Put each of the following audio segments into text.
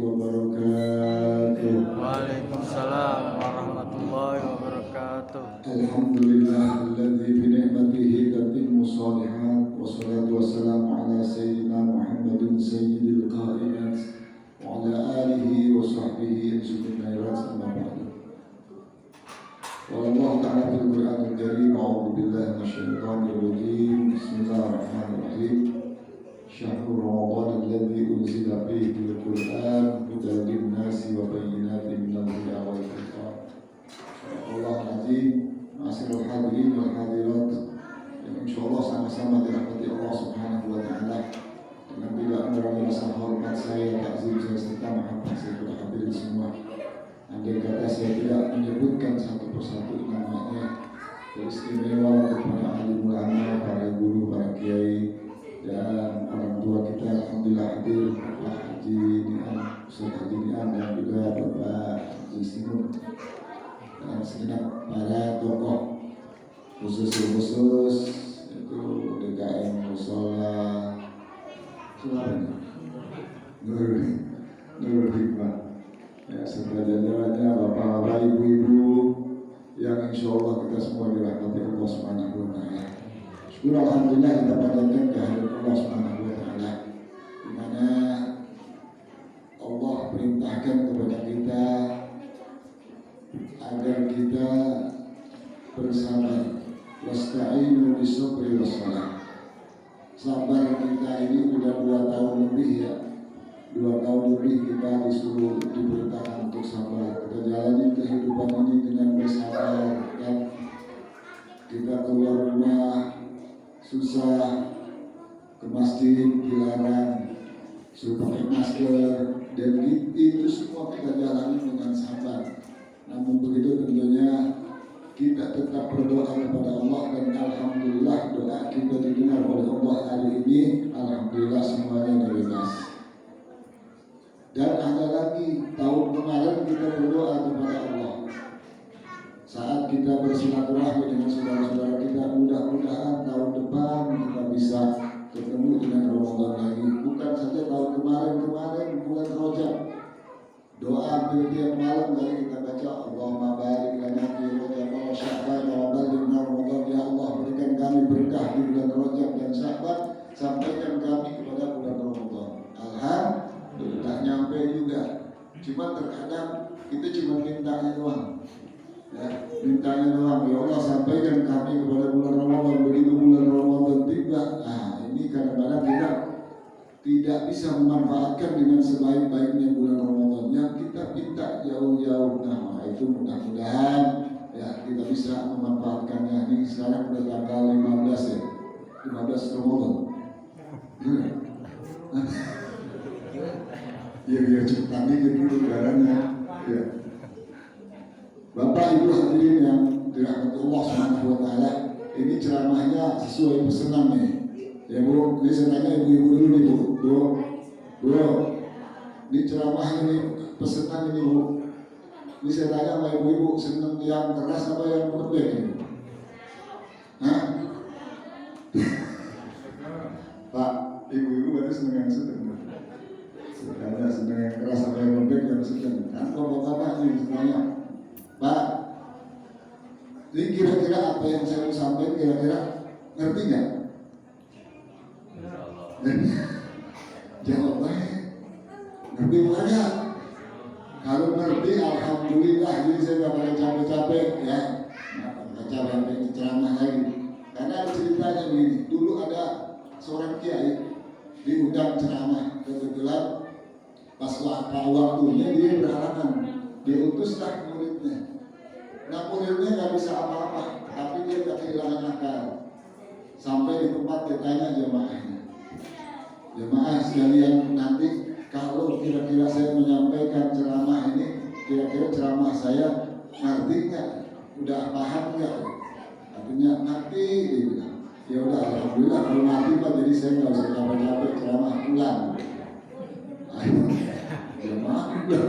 wabarakatuh. Waalaikumsalam warahmatullahi wabarakatuh. Alhamdulillahilladzi bi ni'matihi tatimmu shalihat wassalatu wassalamu ala sayyidina Muhammadin sayyidil qainat wa ala alihi wa sahbihi ajma'in amma ba'du. Wallahu ta'ala fil Qur'anil Karim a'udzu billahi minasyaitonir rajim. Bismillahirrahmanirrahim. Syahrul Ramadan alladzi unzila fihi al-Qur'an hudan lin-nasi wa bayyinatin minal huda wal furqan. Allah azim, ma'asyiral hadirin wal hadirat yang insyaallah sama-sama dirahmati Allah Subhanahu wa taala. Dengan tidak mengurangi rasa hormat saya, takzim saya serta mahabbah saya kepada hadirin semua. Andai kata saya tidak menyebutkan satu persatu namanya, beristimewa kepada alim ulama, para guru, para kiai, dan orang tua kita. Alhamdulillah hadir Pak Haji Nian, Ustaz Haji Nian, dan juga Bapak Haji Sinun, dan segenap para tokoh khusus itu DKM Musola Nurul Hikmah, ya, serta jajarannya bapak-bapak, ibu-ibu yang insya Allah kita semua dirahmati Allah Subhanahu wa taala. Syukur alhamdulillah kita panjatkan kehadirat Allah Subhanahu wa taala, di mana Allah perintahkan kepada kita agar kita bersabar. Wasta'inu bisabri wassalah. Sabar kita ini udah 2 tahun lebih ya. 2 tahun lebih kita disuruh, diperintahkan untuk sabar. Kita jalani kehidupan ini dengan bersabar, dan kita keluar rumah susah, ke masjid dilarang, suruh pakai masker, dan itu semua kita jalani dengan sabar. Namun begitu tentunya kita tetap berdoa kepada Allah, dan alhamdulillah doa kita didengar oleh Allah hari ini. Alhamdulillah semuanya bebas. Dan ada lagi, tahun kemarin kita berdoa kepada Allah saat kita bersilaturahmi dengan saudara-saudara kita, mudah-mudahan tahun depan kita bisa ketemu dengan Ramadan lagi. Bukan saja tahun kemarin bulan Rajab, doa tiap malam dari kita baca, Allahumma barik lana fi Rajab wa Sya'ban wa ballighna Ramadan. Ya Allah, berikan kami berkah di bulan Rajab dan Sya'ban, sampaikan kami kepada bulan Ramadan. Alhamdulillah nyampe juga. Cuma terkadang kita cuma mintanya doang, ya, mintanya doang. Ya Allah, sampaikan kami kepada bulan Ramadan. Begitu bulan Ramadan tiba, ini kadang-kadang kita tidak bisa memanfaatkan dengan sebaik-baiknya bulan Ramadan yang kita minta jauh-jauh. Nah, itu mudah-mudahan ya kita bisa memanfaatkannya. Ini sekarang udah tanggal 15 ya, 15 Ramadan. Ya biar cepat dikit dulu lebarannya. Ya. Bapak Ibu hadirin yang dirahmati Allah Subhanahu wa taala, ini ceramahnya sesuai pesanan nih. Ya Bu, ini saya tanya ibu-ibu dulu nih Bu, ini ceramahnya nih, pesanan ini Bu. Ini saya tanya sama ibu-ibu, senang yang keras apa yang lembek ini? Hah? Pak, ibu-ibu berarti senang yang sedang. Sebenarnya senang yang keras apa yang lembek yang sedang. Kan bapak-bapak ini semuanya. Pak, ini kira-kira apa yang saya mau sampaikan, kira-kira ngerti nggak? Jawab baik. Ngerti bukannya? Kalau ngerti, alhamdulillah. Jadi saya nggak pakai capek-capek ya. Nggak capek ceramah lagi. Karena ada ceritanya begini. Dulu ada seorang kiai diundang ceramah, kebetulan pas waktunya dia berhalangan, diutuslah muridnya. Nah muridnya nggak bisa apa-apa, tapi dia tak kehilangan akal. Sampai di tempat dia tanya jemaahnya, jemaah sekalian, nanti kalau kira-kira saya menyampaikan ceramah ini, kira-kira ceramah saya ngerti nggak? Udah paham nggak? Artinya ngerti, dia bilang. Ya udah, alhamdulillah kalau mati Pak, jadi saya nggak usah capek-capek ceramah pulang. Jemaah udah.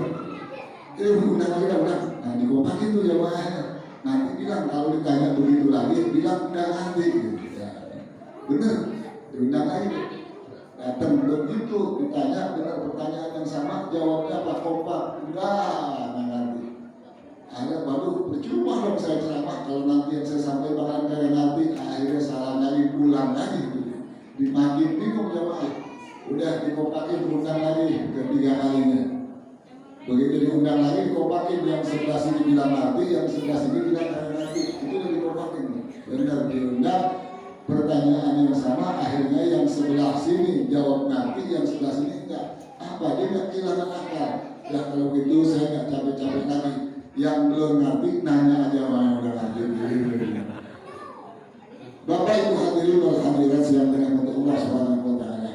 Nah dikompakin tuh jemaahnya. Nanti bilang kalau ditanya begitu lagi, bilang udah ngerti. Ya, bener, diundang lagi. Datang begitu, ditanya benar pertanyaan yang sama, jawabnya apa kompak, enggak ngerti. Ada baru percuma dong saya ceramah kalau nanti yang saya sampaikan kayak nanti akhirnya salah lagi pulang lagi gitu. Dimakin bingung jamaah. Udah dikompakin diundang lagi ketiga kalinya. Begitu diundang lagi dikompakin yang sebelah sini bilang nanti, yang sebelah sini bilang nanti. Itu udah dikompakin. Benar diundang pertanyaan yang sama akhirnya yang sebelah sini jawab nanti, yang sebelah sini enggak. Apa dia nggak kehilangan akal? Ya kalau gitu saya nggak capek-capek lagi. Yang belum ngerti nanya aja mana udah ngerti. Bapak Ibu hadirin wal hadirat yang dirahmati Allah Subhanahu wa taala.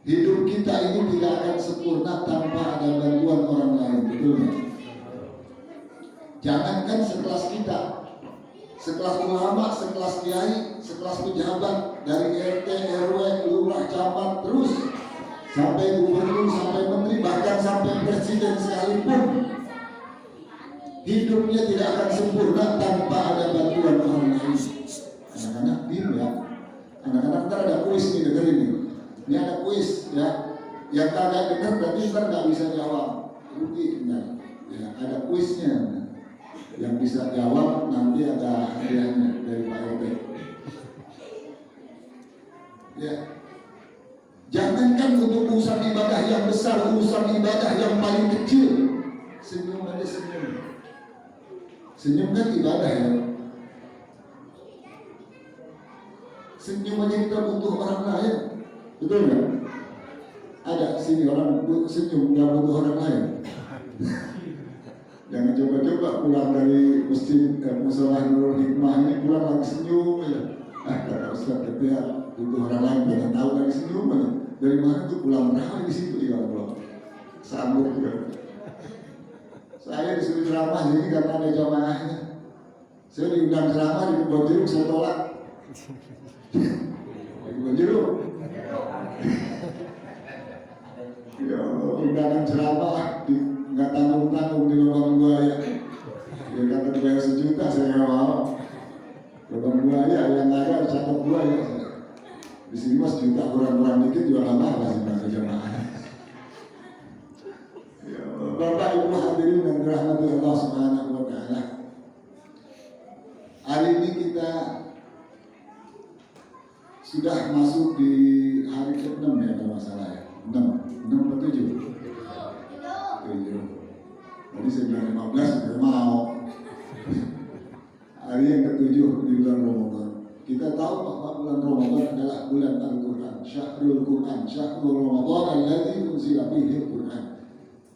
Hidup kita ini tidak akan sempurna tanpa ada bantuan orang lain, betul nggak? Jangankan sekelas kita, sekelas ulama, sekelas kiai, sekelas pejabat dari RT, RW, lurah, camat, terus sampai gubernur, sampai menteri, bahkan sampai presiden sekalipun. Hidupnya tidak akan sempurna tanpa ada bantuan orang lain. Anak-anak bingung ya. Anak-anak ntar ada kuis nih, dengerin nih. Ini ada kuis ya. Yang kagak denger berarti ntar nggak bisa jawab. Rugi benar. Ya, ada kuisnya. Yang bisa jawab nanti ada hadiahnya dari Pak RT. Ya. Jangankan untuk urusan ibadah yang besar, urusan ibadah yang paling kecil. Senyum aja senyum. Senyum kan ibadah ya. Senyum aja kita butuh orang lain, betul nggak? Ada sini orang senyum nggak butuh orang lain. Jangan coba-coba pulang dari masjid musola Nurul Hikmah ini pulang lagi senyum aja. Kata Ustaz ketia butuh orang lain, jangan tahu lagi senyum aja. Dari mana tuh pulang berapa di situ ya Allah. Sambung juga. Saya disuruh ceramah jadi karena ada jamaahnya. Saya diundang ceramah di Kebon Jeruk, saya tolak. Di Kebon Jeruk. Ya Allah, undangan ceramah nggak tanggung-tanggung di lubang buaya. Dia kata dibayar 1 juta, saya nggak mau. Lubang buaya yang ada catat buaya. Di sini mas juta kurang-kurang dikit juga nggak apa-apa sih bahasa jamaah. Bapak Ibu hadirin yang dirahmati Allah Subhanahu wa taala. Hari ini kita sudah masuk di hari ke-6 ya kalau masalah ya. 6 atau 7? 7. Tadi saya bilang 15 sudah mau. Hari yang ke-7 di bulan Ramadan. Kita tahu bahwa bulan Ramadan adalah bulan Al-Quran. Syahrul Quran, Syahrul Ramadan alladzi unzila fihi Al-Quran.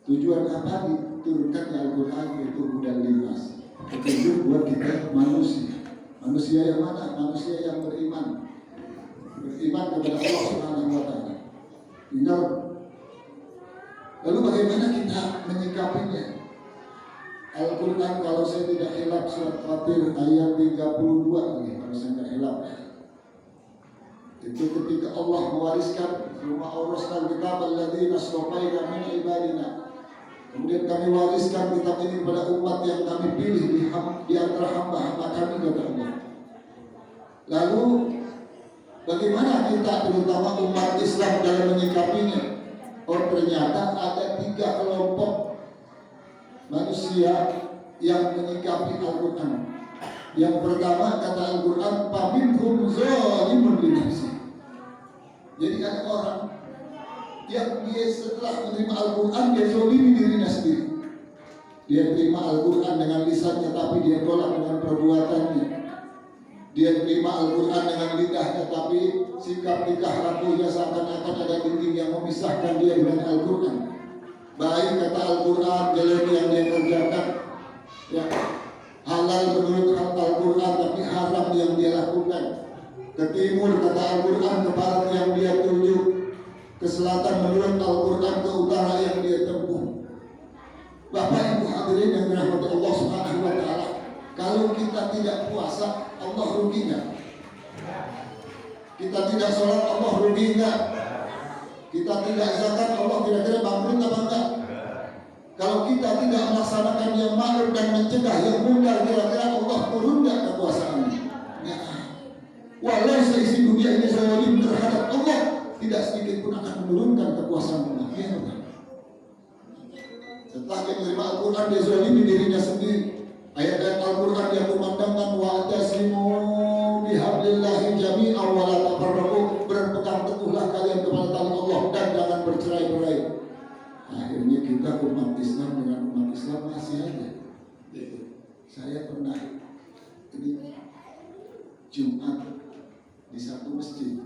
Tujuan apa diturunkannya Al-Quran itu hudan linnas. Petunjuk buat kita manusia. Manusia yang mana? Manusia yang beriman. Beriman kepada Allah Subhanahu wa taala. Tinggal lalu bagaimana kita menyikapinya? Al-Quran kalau saya tidak hilap surat Fatir ayat 32 nih, kalau saya tidak hilap ya. Itu ketika Allah mewariskan rumah Ar-Rasul kitab alladzina astafaina min ibadina. Kemudian kami wariskan kitab ini kepada umat yang kami pilih di antara hamba-hamba kami, kata Allah. Lalu bagaimana kita terutama umat Islam dalam menyikapinya? Oh ternyata ada 3 kelompok manusia yang menyikapi Al-Quran. Yang pertama kata Al-Quran, faminhum zalimun li nafsihi. Jadi ada orang yang dia setelah menerima Al-Quran dia zalimi dirinya sendiri. Dia terima Al-Quran dengan lisannya tapi dia tolak dengan perbuatannya. Dia terima Al-Quran dengan lidahnya tapi sikap nikah lakunya seakan-akan ada dinding yang memisahkan dia dengan Al-Quran. Baik kata Al-Quran, jelek yang dia kerjakan, ya halal menurut Al-Quran tapi haram yang dia lakukan. Ke timur kata Al-Quran, ke barat yang dia tunjuk, ke selatan menurut Al-Quran, ke utara yang dia tempuh. Bapak Ibu hadirin yang dirahmati Allah Subhanahu wa taala, kalau kita tidak puasa, Allah rugi enggak? Kita tidak sholat, Allah rugi enggak? Kita tidak zakat, Allah kira-kira bangkrut apa enggak? Kalau kita tidak melaksanakan yang ma'ruf dan mencegah yang munkar, kira-kira Allah turun enggak kekuasaannya? Ya. Walau seisi dunia ini zalim terhadap Allah, tidak sedikit pun akan menurunkan kekuasaan Allah. Ya, Setelah dia menerima Al-Quran, dia zalimi dirinya sendiri. Ayat-ayat Al-Quran yang kumandangkan wa'tasimu bihablillahi jami'an wa la tafarraqu, berpegang teguhlah kalian kepada tali Allah dan jangan bercerai-berai. Akhirnya kita umat Islam dengan umat Islam masih aja. Saya pernah ini Jumat di satu masjid,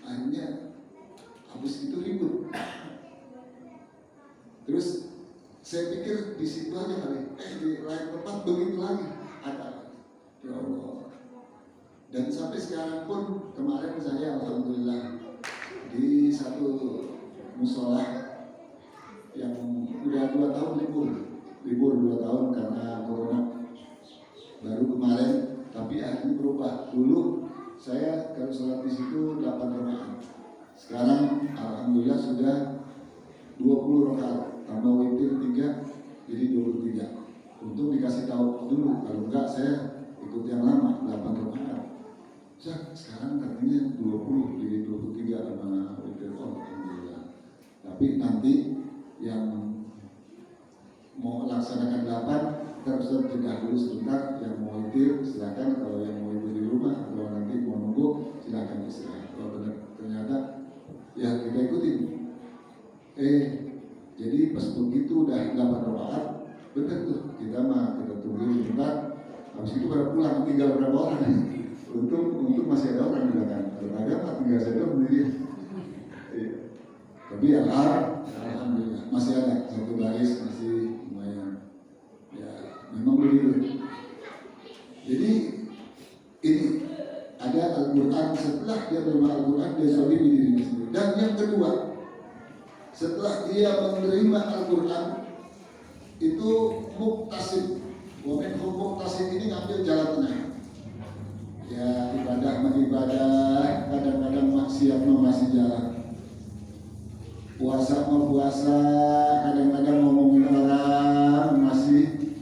akhirnya habis itu ribut. Terus saya pikir di situ aja kali, di lain tempat begitu lagi ada. Ya Allah. Dan sampai sekarang pun kemarin saya alhamdulillah di satu musola yang udah 2 tahun libur 2 tahun karena corona, baru kemarin, tapi akhirnya berubah. Dulu saya kalau sholat di situ 8 rakaat, sekarang alhamdulillah sudah 20 rakaat. Tambah witir 3 jadi 23. Untung dikasih tahu dulu, kalau enggak saya ikut yang lama 8 rakaat. Sekarang katanya 20 jadi 23 sama witir. Alhamdulillah. Tapi nanti yang mau laksanakan 8 terus tegak dulu sebentar. Yang mau witir silakan, kalau yang mau witir di rumah, kalau nanti mau nunggu silakan istirahat. Kalau benar ternyata ya kita ikutin. Jadi pas begitu udah 8 rakaat, bener tuh kita tunggu sebentar, habis itu pada pulang, tinggal berapa orang. Untung masih ada orang di belakang. Kalau ada mah tinggal saya doang sendiri. Tapi alhamdulillah masih ada satu baris, masih lumayan. Ya memang begitu. Jadi ini ada Al-Quran, setelah dia menerima Al-Quran dia zalimi dirinya sendiri. Dan yang kedua, setelah dia menerima Al-Quran itu muktasib. Waminhum muktasib ini ngambil jalan tengah. Ya ibadah mengibadah, kadang-kadang maksiat masih jalan. Puasa puasa, kadang-kadang ngomongin orang masih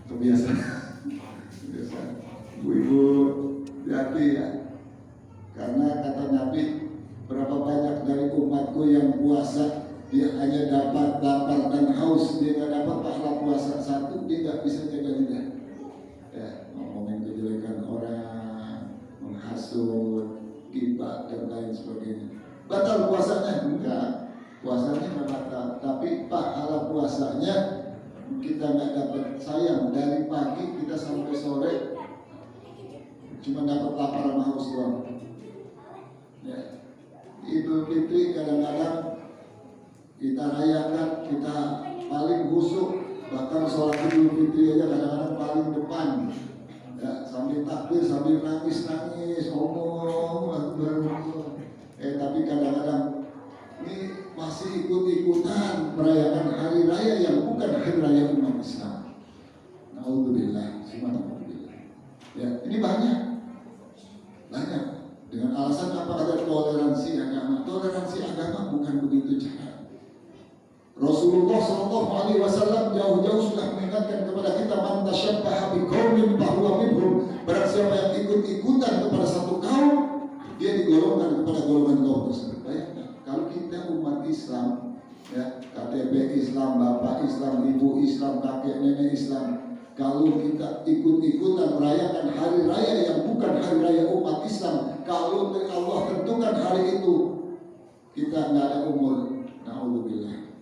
kebiasaan. Ibu-ibu hati ya. Karena kata Nabi, berapa banyak dari umatku yang puasa dia hanya dapat lapar dan haus, dia nggak dapat pahala puasa. Satu, dia nggak bisa jaga lidah. Ya, ngomongin kejelekan orang, menghasut, gibah dan lain sebagainya. Batal puasanya? Enggak, puasanya nggak batal, tapi pahala puasanya kita nggak dapat. Sayang, dari pagi kita sampai sore cuma dapat lapar sama haus doang. Ya. Idul Fitri kadang-kadang kita rayakan, kita paling busuk, bahkan sholat Idul Fitri aja kadang-kadang paling depan. Ya, sambil takbir, sambil nangis, ngomong, tapi kadang-kadang ini masih ikut-ikutan merayakan hari raya yang bukan hari raya umat Islam. Naudzubillah, subhanallah. Ya, ini banyak. Dengan alasan apa? Ada toleransi agama. Toleransi agama bukan begitu cara. Rasulullah SAW jauh-jauh sudah mengingatkan kepada kita, man tasyabbaha biqaumin fahuwa minhum. Barang siapa yang ikut-ikutan kepada satu kaum, dia digolongkan kepada golongan kaum tersebut. Bayangkan, kalau kita umat Islam, ya, KTP Islam, bapak Islam, ibu Islam, kakek nenek Islam, kalau kita ikut-ikutan merayakan hari raya yang bukan hari raya umat Islam, kalau Allah tentukan hari itu kita nggak ada umur, naudzubillah,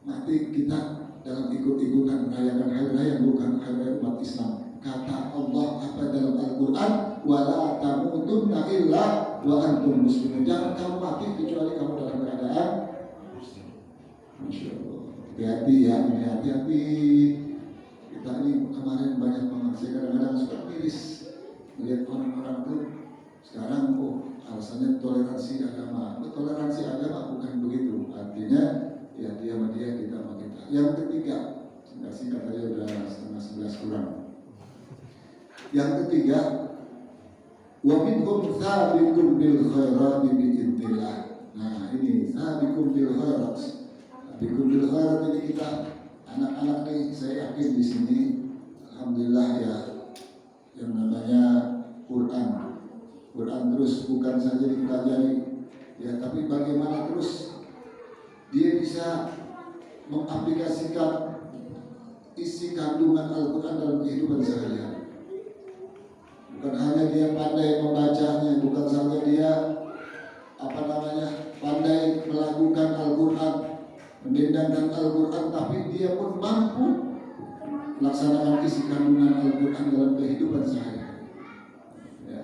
mati kita dalam ikut-ikutan merayakan hari raya yang bukan hari raya umat Islam. Kata Allah apa dalam Al-Quran, wala tamutunna illa wa antum muslimun. Jangan kamu mati kecuali kamu dalam keadaan muslim. Masya Allah. Hati-hati ya, hati-hati. Kita ini kemarin banyak banget, saya kadang-kadang suka miris melihat orang-orang tuh sekarang alasannya toleransi agama. Toleransi agama bukan begitu. Artinya ya dia sama dia, kita sama kita. Yang ketiga, singkat aja udah setengah 11 kurang. Yang ketiga, wa minhum sabiqun bil khairati biidznillah. Nah ini sabiqun bil khairat. Sabiqun bil khairat ini kita anak-anak nih, saya yakin di sini alhamdulillah ya, yang namanya Quran terus bukan saja dipelajari ya, tapi bagaimana terus dia bisa mengaplikasikan isi kandungan Al-Quran dalam kehidupan sehari-hari. Bukan hanya dia pandai membacanya, bukan saja dia pandai melakukan Al-Quran, mendendangkan Al-Quran, tapi dia pun mampu melaksanakan isi kandungan Al-Quran dalam kehidupan sehari-hari. Ya.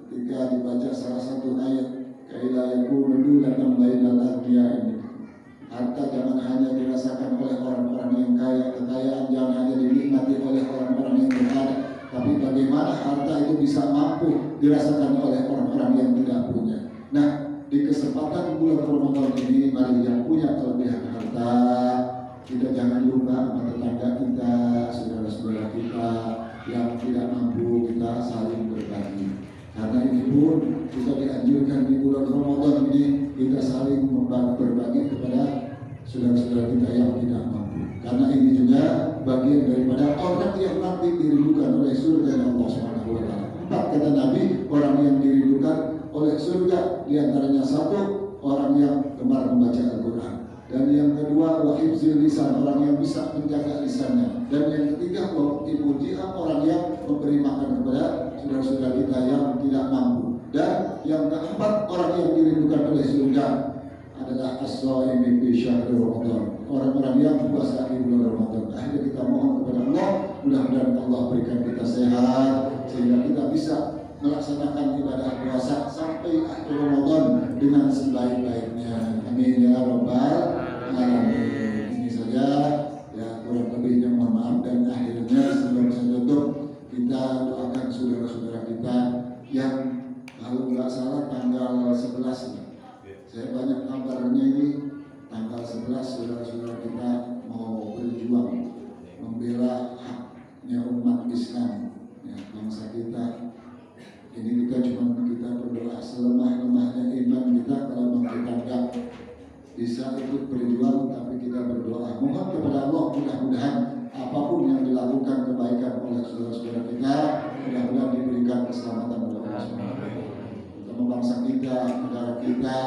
Ketika dibaca salah satu ayat, kaila yakunu dulatan bainal aghniya ini, harta jangan hanya dirasakan oleh orang-orang yang kaya, kekayaan jangan hanya dinikmati oleh orang-orang yang berada, tapi bagaimana harta itu bisa mampu dirasakan oleh orang-orang yang tidak punya. Nah, di kesempatan bulan Ramadan ini, mari yang punya kelebihan harta, kita jangan lupa sama tetangga kita, saudara-saudara kita yang tidak mampu, kita saling berbagi. Karena ini pun kita dianjurkan di bulan Ramadan ini, kita saling berbagi kepada saudara-saudara kita yang tidak mampu. Karena ini juga bagian daripada orang yang nanti dirindukan oleh surga Allah Subhanahu wa taala. 4 kata Nabi, orang yang dirindukan oleh surga, diantaranya 1, orang yang gemar membaca Al-Quran, dan yang kedua wahifzil lisan, orang yang bisa menjaga lisannya, dan yang ketiga wahifzil, orang yang memberi makan kepada saudara-saudara kita yang tidak mampu, dan yang keempat orang yang dirindukan oleh surga adalah as-shaimi fi syahri Ramadan, orang-orang yang puasa di bulan Ramadan. Akhirnya kita mohon kepada Allah, mudah-mudahan Allah berikan kita sehat sehingga kita bisa melaksanakan ibadah puasa sampai akhir Ramadan dengan sebaik-baiknya. Amin ya rabbal alamin. Ini saja ya, kurang lebihnya mohon maaf, dan akhirnya sebelum saya tutup, kita doakan saudara-saudara kita yang kalau nggak salah tanggal 11 saya banyak kabarnya ini, tanggal 11 saudara-saudara kita mau berjuang membela haknya umat Islam ya, bangsa kita. Ini kita berdoa selemah-lemahnya iman kita, kalau kita nggak bisa ikut berjuang, tapi kita berdoa mohon kepada Allah, mudah-mudahan apapun yang dilakukan kebaikan oleh saudara-saudara kita, mudah-mudahan diberikan keselamatan oleh Allah Subhanahu wa taala. Terutama bangsa kita, negara kita,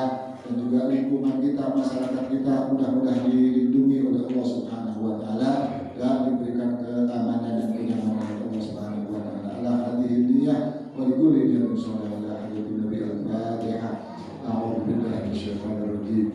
dan juga lingkungan kita, masyarakat kita, mudah-mudahan dilindungi oleh Allah Subhanahu wa taala dan diberikan keamanan dan kenyamanan oleh Allah Subhanahu wa taala. Ala hadhihi niyah wa likulli niyatin shalihah ala hadhihi nabi al-fatihah. A'udzu billahi minasyaitonir rajim.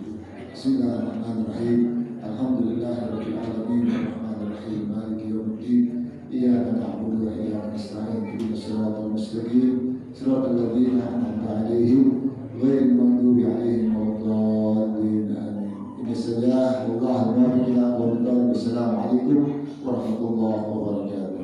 Bismillahirrahmanirrahim. Alhamdulillahirabbil alamin, arrahmanir rahim, maliki yaumiddin. Iyyaka na'budu wa iyyaka nasta'in. Ihdinas siratal mustaqim, siratal ladzina an'amta 'alaihim ghairil maghdubi 'alaihim waladdallin. Amin. Ini saja, wallahu a'lam. Wassalamualaikum warahmatullahi wabarakatuh.